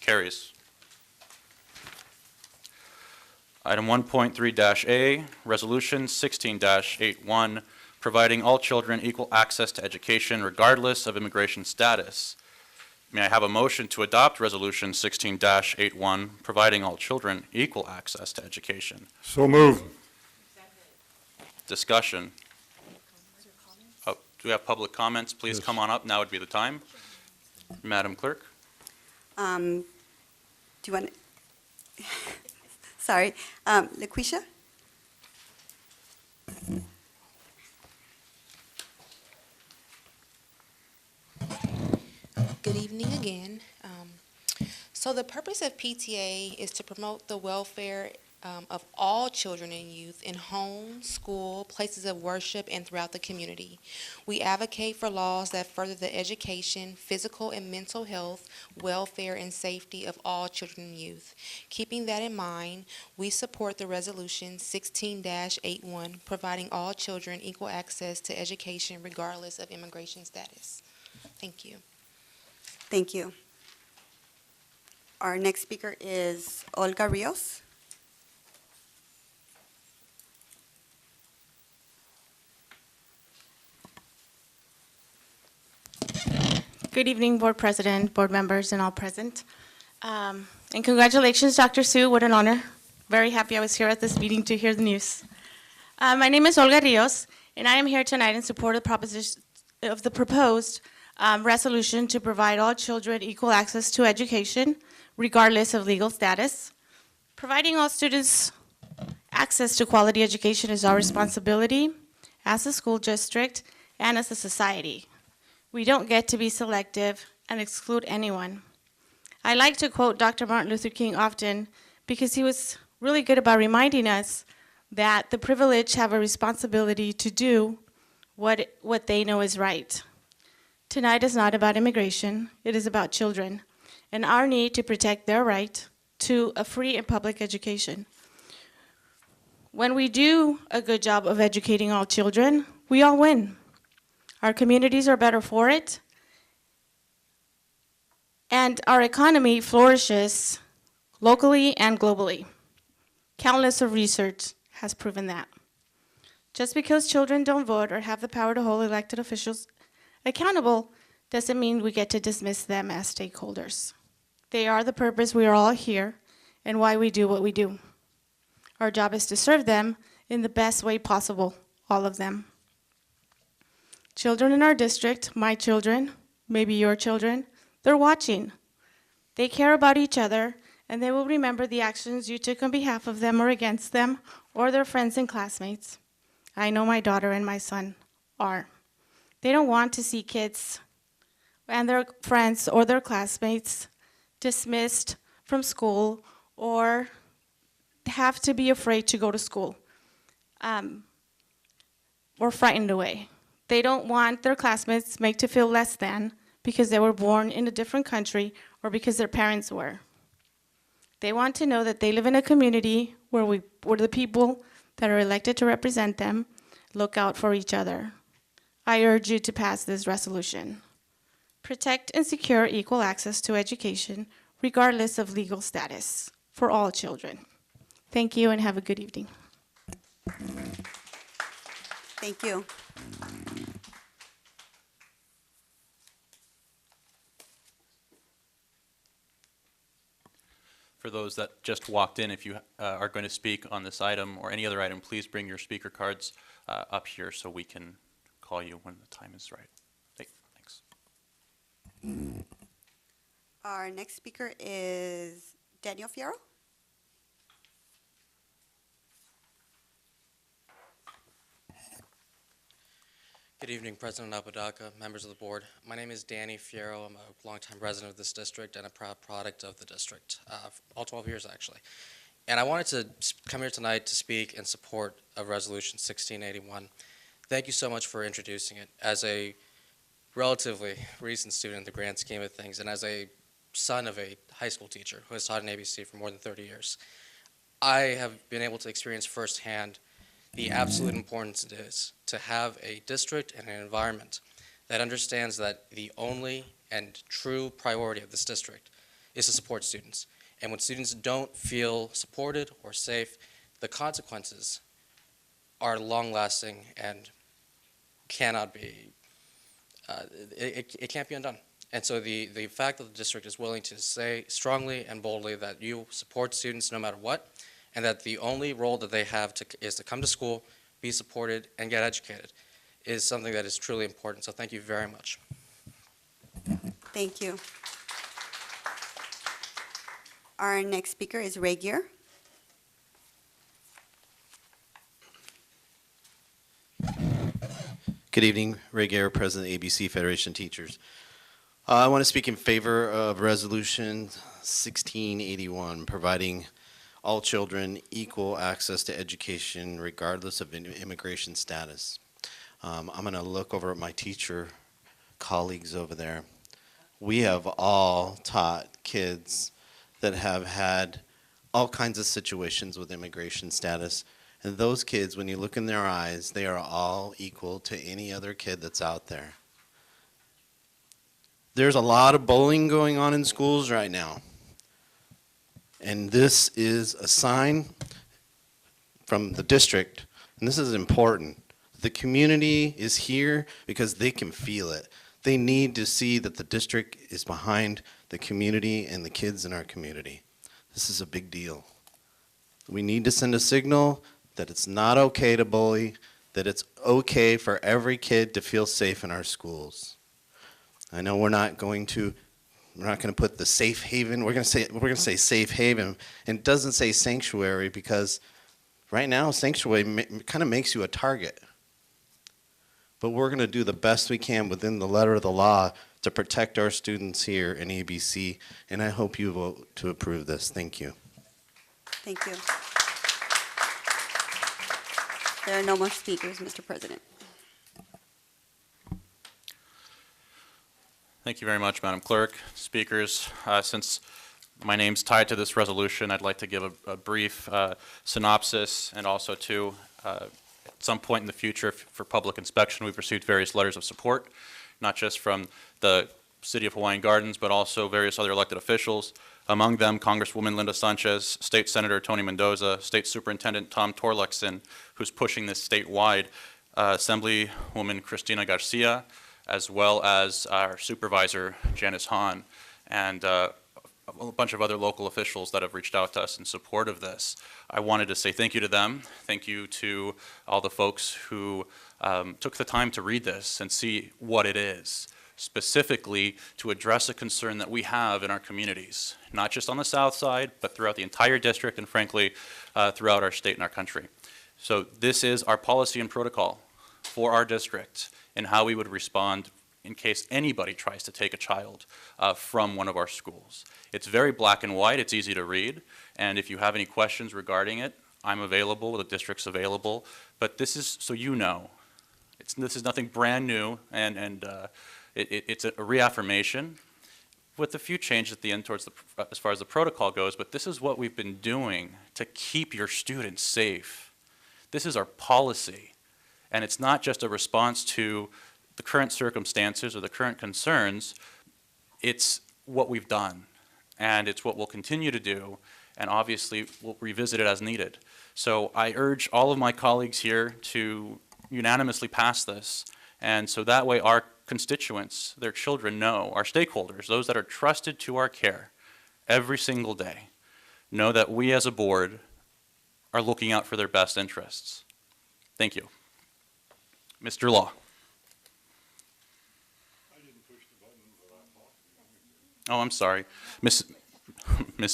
Carries. Item 1.3-A, Resolution 16-81, providing all children equal access to education regardless of immigration status. May I have a motion to adopt Resolution 16-81, providing all children equal access to education? So moved. Discussion. Oh, do we have public comments? Please Yes. come on up. Now would be the time. Madam Clerk. Do you want, sorry, LaQuisha? Good evening again. So the purpose of PTA is to promote the welfare of all children and youth in home, school, places of worship, and throughout the community. We advocate for laws that further the education, physical and mental health, welfare, and safety of all children and youth. Keeping that in mind, we support the Resolution 16-81, providing all children equal access to education regardless of immigration status. Thank you. Thank you. Our next speaker is Olga Rios. Good evening, Board President, Board members, and all present. And congratulations, Dr. Sue. What an honor. Very happy I was here at this meeting to hear the news. My name is Olga Rios, and I am here tonight in support of the proposed resolution to provide all children equal access to education, regardless of legal status. Providing all students access to quality education is our responsibility as a school district and as a society. We don't get to be selective and exclude anyone. I like to quote Dr. Martin Luther King often because he was really good about reminding us that the privileged have a responsibility to do what they know is right. Tonight is not about immigration, it is about children and our need to protect their right to a free and public education. When we do a good job of educating all children, we all win. Our communities are better for it, and our economy flourishes locally and globally. Countless of research has proven that. Just because children don't vote or have the power to hold elected officials accountable doesn't mean we get to dismiss them as stakeholders. They are the purpose we are all here and why we do what we do. Our job is to serve them in the best way possible, all of them. Children in our district, my children, maybe your children, they're watching. They care about each other, and they will remember the actions you took on behalf of them or against them or their friends and classmates. I know my daughter and my son are. They don't want to see kids and their friends or their classmates dismissed from school or have to be afraid to go to school or frightened away. They don't want their classmates made to feel less than because they were born in a different country or because their parents were. They want to know that they live in a community where the people that are elected to represent them look out for each other. I urge you to pass this resolution. Protect and secure equal access to education, regardless of legal status, for all children. Thank you and have a good evening. Thank you. For those that just walked in, if you are going to speak on this item or any other item, please bring your speaker cards up here so we can call you when the time is right. Hey, thanks. Our next speaker is Daniel Fierro. Good evening, President Apodaca, members of the board. My name is Danny Fierro. I'm a longtime resident of this district and a proud product of the district, all 12 years actually. And I wanted to come here tonight to speak in support of Resolution 1681. Thank you so much for introducing it. As a relatively recent student in the grand scheme of things, and as a son of a high school teacher who has taught in ABC for more than 30 years, I have been able to experience firsthand the absolute importance it is to have a district and an environment that understands that the only and true priority of this district is to support students. And when students don't feel supported or safe, the consequences are long-lasting and cannot be, it can't be undone. And so the fact that the district is willing to say strongly and boldly that you support students no matter what, and that the only role that they have is to come to school, be supported, and get educated, is something that is truly important. So thank you very much. Thank you. Our next speaker is Ray Gear. Good evening, Ray Guerra, President, ABC Federation of Teachers. I want to speak in favor of Resolution 1681, providing all children equal access to education regardless of immigration status. I'm going to look over at my teacher colleagues over there. We have all taught kids that have had all kinds of situations with immigration status. And those kids, when you look in their eyes, they are all equal to any other kid that's out there. There's a lot of bullying going on in schools right now. And this is a sign from the district, and this is important. The community is here because they can feel it. They need to see that the district is behind the community and the kids in our community. This is a big deal. We need to send a signal that it's not okay to bully, that it's okay for every kid to feel safe in our schools. I know we're not going to put the safe haven. We're going to say safe haven, and it doesn't say sanctuary because right now sanctuary kind of makes you a target. But we're going to do the best we can within the letter of the law to protect our students here in ABC, and I hope you vote to approve this. Thank you. Thank you. There are no more speakers, Mr. President. Thank you very much, Madam Clerk. Speakers, since my name's tied to this resolution, I'd like to give a brief synopsis, and also to, at some point in the future for public inspection, we've received various letters of support, not just from the City of Hawaiian Gardens, but also various other elected officials. Among them, Congresswoman Linda Sanchez, State Senator Tony Mendoza, State Superintendent Tom Torlakson, who's pushing this statewide, Assemblywoman Cristina Garcia, as well as our supervisor, Janice Hahn, and a bunch of other local officials that have reached out to us in support of this. I wanted to say thank you to them. Thank you to all the folks who took the time to read this and see what it is, specifically to address a concern that we have in our communities, not just on the south side, but throughout the entire district and frankly, throughout our state and our country. So this is our policy and protocol for our district and how we would respond in case anybody tries to take a child from one of our schools. It's very black and white, it's easy to read, and if you have any questions regarding it, I'm available, the district's available, but this is so you know. This is nothing brand new, and it's a reaffirmation with a few changes at the end towards as far as the protocol goes, but this is what we've been doing to keep your students safe. This is our policy. And it's not just a response to the current circumstances or the current concerns, it's what we've done. And it's what we'll continue to do, and obviously we'll revisit it as needed. So I urge all of my colleagues here to unanimously pass this, and so that way our constituents, their children know, our stakeholders, those that are trusted to our care every single day, know that we as a board are looking out for their best interests. Thank you. Mr. Law. Oh, I'm sorry. Miss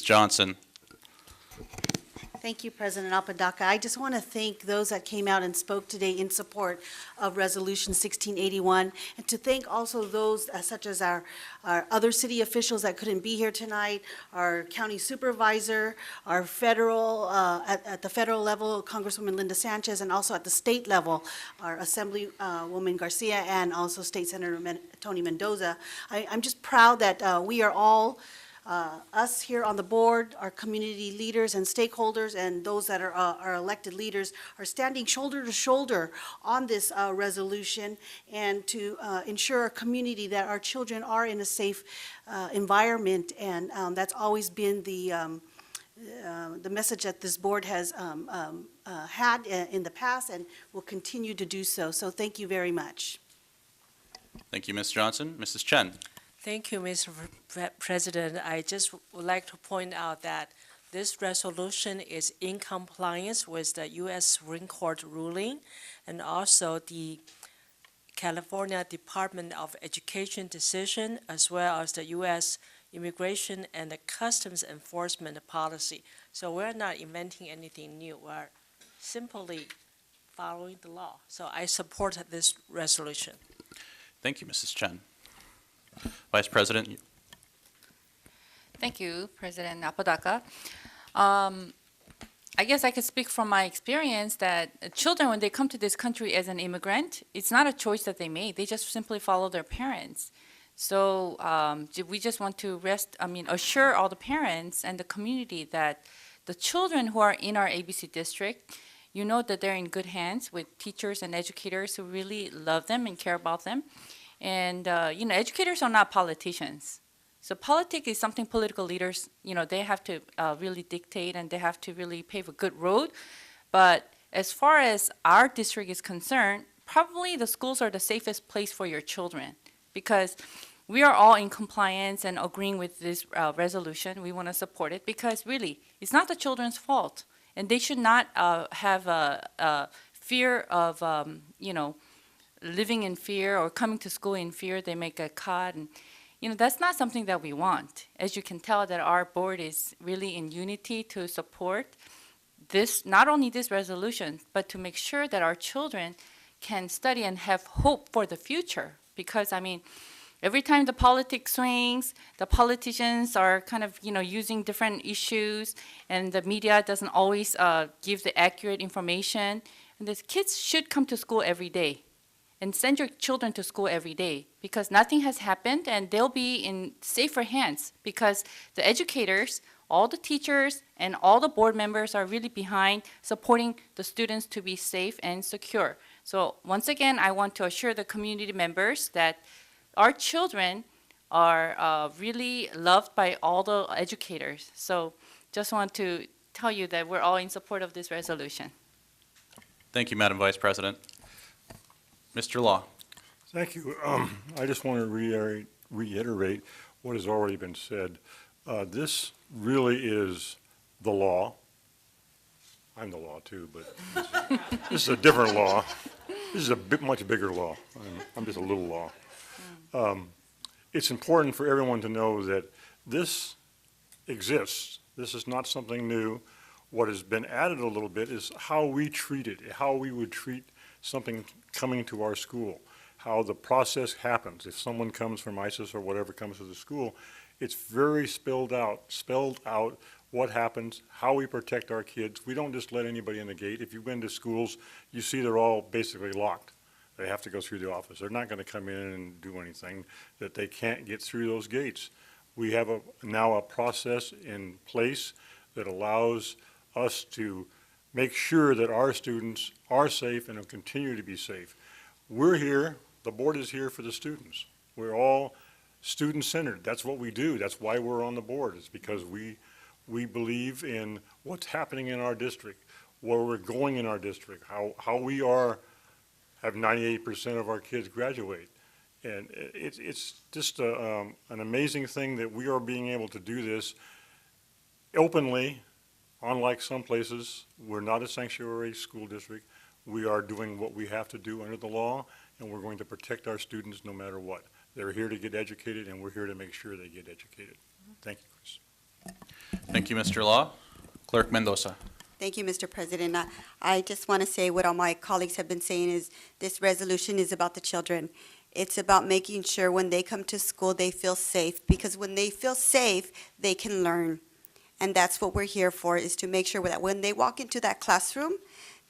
Johnson. Thank you, President Apodaca. I just want to thank those that came out and spoke today in support of Resolution 1681, and to thank also those such as our other city officials that couldn't be here tonight, our county supervisor, our federal, at the federal level, Congresswoman Linda Sanchez, and also at the state level, our Assemblywoman Garcia, and also State Senator Tony Mendoza. I'm just proud that we are all us here on the board, our community leaders and stakeholders, and those that are our elected leaders are standing shoulder to shoulder on this resolution, and to ensure a community that our children are in a safe environment. And that's always been the message that this board has had in the past and will continue to do so. So thank you very much. Thank you, Ms. Johnson. Mrs. Chen. Thank you, Mr. President. I just would like to point out that this resolution is in compliance with the U.S. Supreme Court ruling and also the California Department of Education decision, as well as the U.S. Immigration and the Customs Enforcement policy. So we're not inventing anything new. We're simply following the law. So I support this resolution. Thank you, Mrs. Chen. Vice President. Thank you, President Apodaca. I guess I could speak from my experience that children, when they come to this country as an immigrant, it's not a choice that they make. They just simply follow their parents. So we just want to assure all the parents and the community that the children who are in our ABC district, you know that they're in good hands with teachers and educators who really love them and care about them. And, educators are not politicians. So politics is something political leaders, they have to really dictate, and they have to really pave a good road. But as far as our district is concerned, probably the schools are the safest place for your children, because we are all in compliance and agreeing with this resolution. We want to support it because really, it's not the children's fault. And they should not have a fear of, living in fear or coming to school in fear they may get caught. And, that's not something that we want. As you can tell, that our board is really in unity to support this, not only this resolution, but to make sure that our children can study and have hope for the future. Because, every time the politics swings, the politicians are kind of, using different issues, and the media doesn't always give the accurate information. And the kids should come to school every day. And send your children to school every day, because nothing has happened, and they'll be in safer hands, because the educators, all the teachers, and all the board members are really behind supporting the students to be safe and secure. So once again, I want to assure the community members that our children are really loved by all the educators. So just want to tell you that we're all in support of this resolution. Thank you, Madam Vice President. Mr. Law. Thank you. I just want to reiterate what has already been said. This really is the law. I'm the law too, but this is a different law. This is a much bigger law. I'm just a little law. It's important for everyone to know that this exists. This is not something new. What has been added a little bit is how we treat it, how we would treat something coming to our school, how the process happens. If someone comes from ISIS or whatever comes to the school, it's very spelled out what happens, how we protect our kids. We don't just let anybody in the gate. If you've been to schools, you see they're all basically locked. They have to go through the office. They're not going to come in and do anything that they can't get through those gates. We have now a process in place that allows us to make sure that our students are safe and will continue to be safe. We're here, the board is here for the students. We're all student-centered. That's what we do. That's why we're on the board. It's because we believe in what's happening in our district, where we're going in our district, how we have 98% of our kids graduate. And it's just an amazing thing that we are being able to do this openly. Unlike some places, we're not a sanctuary school district. We are doing what we have to do under the law, and we're going to protect our students no matter what. They're here to get educated, and we're here to make sure they get educated. Thank you, Chris. Thank you, Mr. Law. Clerk Mendoza. Thank you, Mr. President. I just want to say what all my colleagues have been saying is this resolution is about the children. It's about making sure when they come to school, they feel safe, because when they feel safe, they can learn. And that's what we're here for, is to make sure that when they walk into that classroom,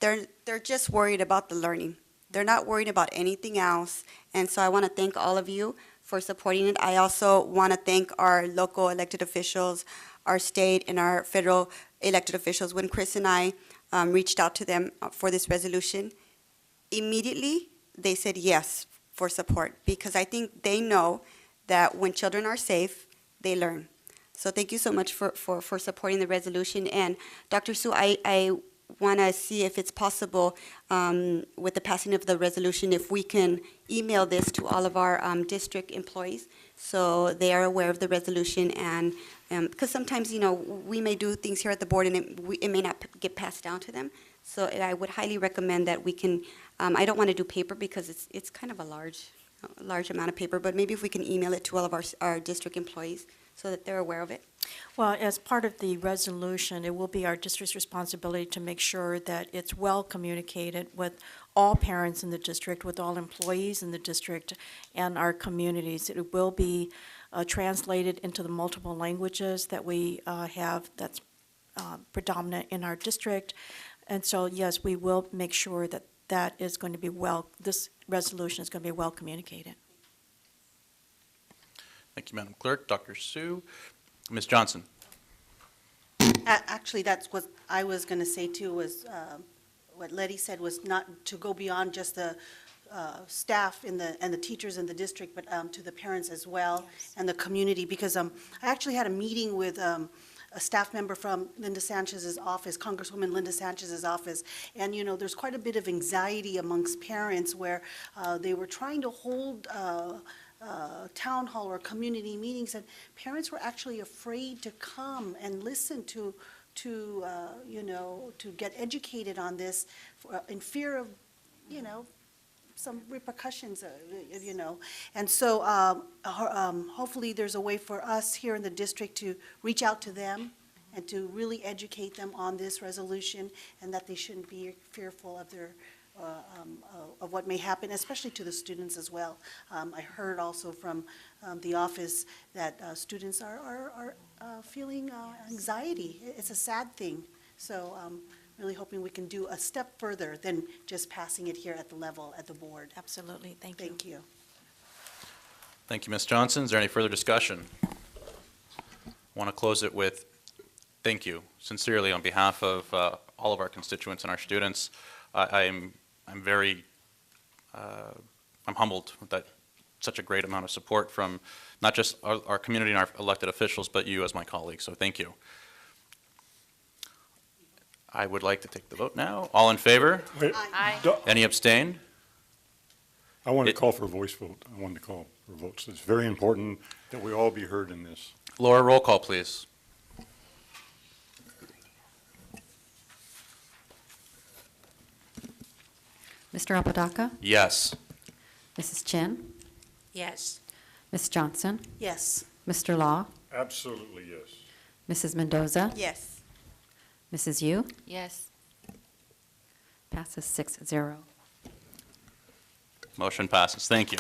they're just worried about the learning. They're not worried about anything else. And so I want to thank all of you for supporting it. I also want to thank our local elected officials, our state and our federal elected officials. When Chris and I reached out to them for this resolution, immediately they said yes for support, because I think they know that when children are safe, they learn. So thank you so much for supporting the resolution. And Dr. Su, I want to see if it's possible, with the passing of the resolution, if we can email this to all of our district employees so they are aware of the resolution. And because sometimes, we may do things here at the board and it may not get passed down to them. So I would highly recommend that we can, I don't want to do paper because it's kind of a large amount of paper, but maybe if we can email it to all of our district employees so that they're aware of it. Well, as part of the resolution, it will be our district's responsibility to make sure that it's well communicated with all parents in the district, with all employees in the district, and our communities. It will be translated into the multiple languages that we have that's predominant in our district. And so, yes, we will make sure that that is going to be this resolution is going to be well communicated. Thank you, Madam Clerk. Dr. Su. Ms. Johnson. Actually, that's what I was going to say too, was what Letty said was not to go beyond just the staff and the teachers in the district, but to the parents as well, and the community, because I actually had a meeting with a staff member from Linda Sanchez's office, Congresswoman Linda Sanchez's office, and there's quite a bit of anxiety amongst parents where they were trying to hold town hall or community meetings, and parents were actually afraid to come and listen to get educated on this, in fear of, some repercussions, And so hopefully there's a way for us here in the district to reach out to them and to really educate them on this resolution, and that they shouldn't be fearful of their of what may happen, especially to the students as well. I heard also from the office that students are feeling anxiety. It's a sad thing. So really hoping we can do a step further than just passing it here at the board. Absolutely. Thank you. Thank you. Thank you, Ms. Johnson. Is there any further discussion? I want to close it with thank you, sincerely, on behalf of all of our constituents and our students. I'm very, I'm humbled that such a great amount of support from not just our community and our elected officials, but you as my colleagues, so thank you. I would like to take the vote now. All in favor? Wait, Aye. Any abstain? I want to call for a voice vote. I wanted to call for votes. It's very important that we all be heard in this. Laura, roll call, please. Mr. Apodaca, Yes. Mrs. Chen, Yes. Ms. Johnson, Yes. Mr. Law, Absolutely, yes. Mrs. Mendoza, Yes. Mrs. Yu, Yes. passes 6-0. Motion passes. Thank you.